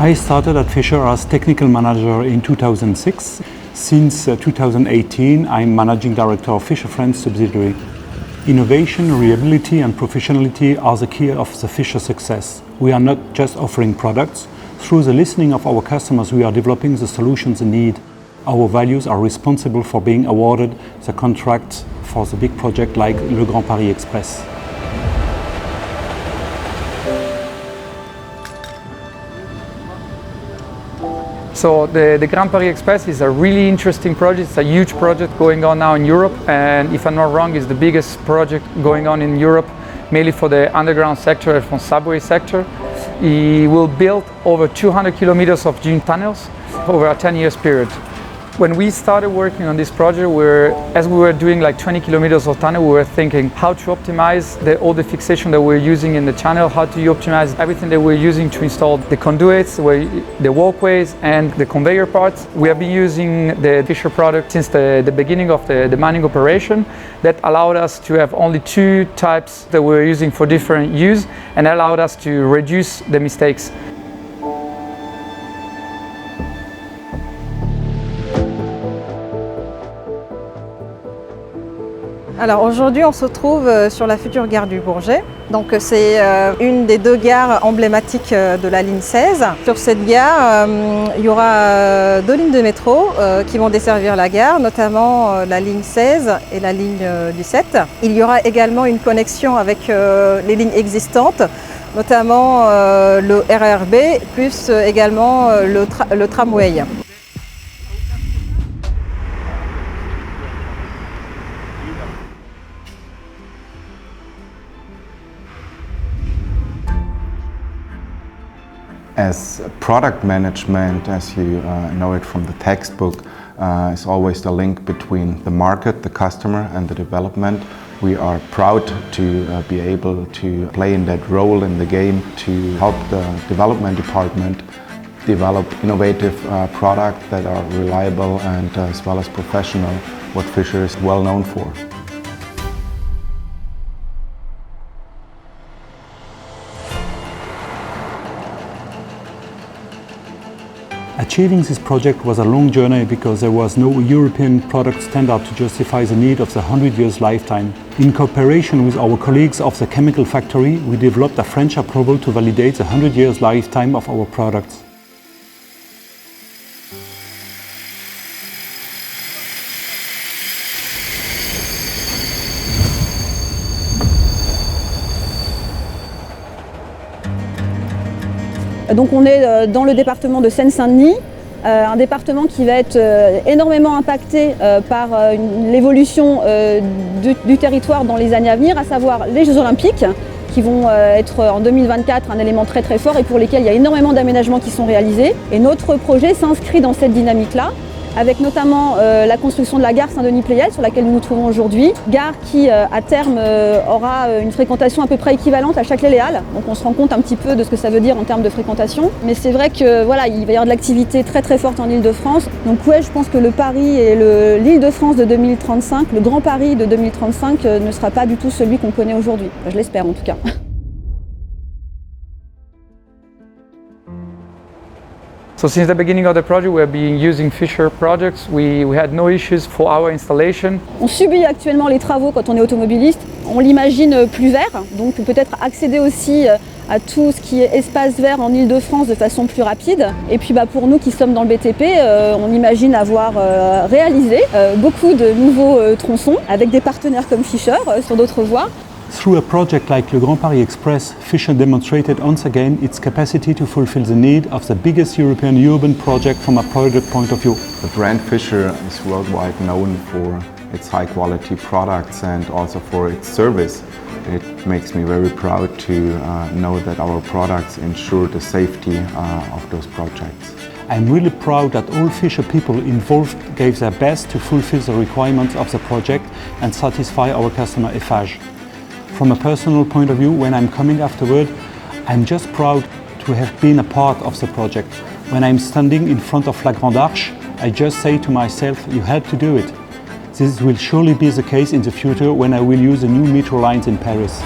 I started at Fischer as technical manager in 2006. Since 2018, I'm managing director of Fischer France subsidiary. Innovation, reliability and professionality are the key of the Fischer success. We are not just offering products. Through the listening of our customers, we are developing the solutions they need. Our values are responsible for being awarded the contract for the big project like le Grand Paris Express. So the Grand Paris Express is a really interesting project. It's a huge project going on now in Europe, and if I'm not wrong, it's the biggest project going on in Europe, mainly for the underground sector and for subway sector. It will build over 200 kilometers of dune tunnels over a 10 years period. When we started working on this project, as we were doing like 20 kilometers of tunnel, we were thinking how to optimize all the fixation that we're using in the channel, how to optimize everything that we're using to install the conduits, the walkways and the conveyor parts. We have been using the Fischer product since the beginning of the mining operation. That allowed us to have only two types that we're using for different use and allowed us to reduce the mistakes. Alors aujourd'hui, on se trouve sur la future gare du Bourget. Donc c'est une des deux gares emblématiques de la ligne 16. Sur cette gare, il y aura deux lignes de métro qui vont desservir la gare, notamment la ligne 16 et la ligne 17. Il y aura également une connexion avec les lignes existantes, notamment le RERB, plus également le tramway. As product management, as you know it from the textbook, is always the link between the market, the customer and the development. We are proud to be able to play in that role in the game to help the development department develop innovative products that are reliable and as well as professional, what Fischer is well known for. Achieving this project was a long journey because there was no European product standard to justify the need of the 100 years lifetime. In cooperation with our colleagues of the chemical factory, we developed a French approval to validate the 100 years lifetime of our products. Donc on est dans le département de Seine-Saint-Denis, un département qui va être énormément impacté par l'évolution du territoire dans les années à venir, à savoir les Jeux Olympiques, qui vont être en 2024 un élément très très fort et pour lesquels il y a énormément d'aménagements qui sont réalisés. Et notre projet s'inscrit dans cette dynamique-là, avec notamment la construction de la gare Saint-Denis-Pleyel sur laquelle nous nous trouvons aujourd'hui. Gare qui, à terme, aura une fréquentation à peu près équivalente à Châtelet-Les-Halles. Donc on se rend compte un petit peu de ce que ça veut dire en termes de fréquentation. Mais c'est vrai que voilà, il va y avoir de l'activité très très forte en Île-de-France. Donc ouais, je pense que le Paris et l'Île-de-France de 2035, le Grand Paris de 2035 ne sera pas du tout celui qu'on connaît aujourd'hui. Enfin, je l'espère en tout cas. So since the beginning of the project, we have been using Fischer products. We had no issues for our installation. On subit actuellement les travaux quand on est automobiliste. On l'imagine plus vert, donc peut-être accéder aussi à tout ce qui est espace vert en Île-de-France de façon plus rapide. Et puis pour nous qui sommes dans le BTP, on imagine avoir réalisé beaucoup de nouveaux tronçons avec des partenaires comme Fischer sur d'autres voies. Through a project like the Grand Paris Express, Fischer demonstrated once again its capacity to fulfill the need of the biggest European urban project from a product point of view. The brand Fischer is worldwide known for its high quality products and also for its service. It makes me very proud to know that our products ensure the safety of those projects. I'm really proud that all Fischer people involved gave their best to fulfill the requirements of the project and satisfy our customer Eiffage. From a personal point of view, when I'm coming afterward, I'm just proud to have been a part of the project. When I'm standing in front of La Grande Arche, I just say to myself, you had to do it. This will surely be the case in the future when I will use the new metro lines in Paris.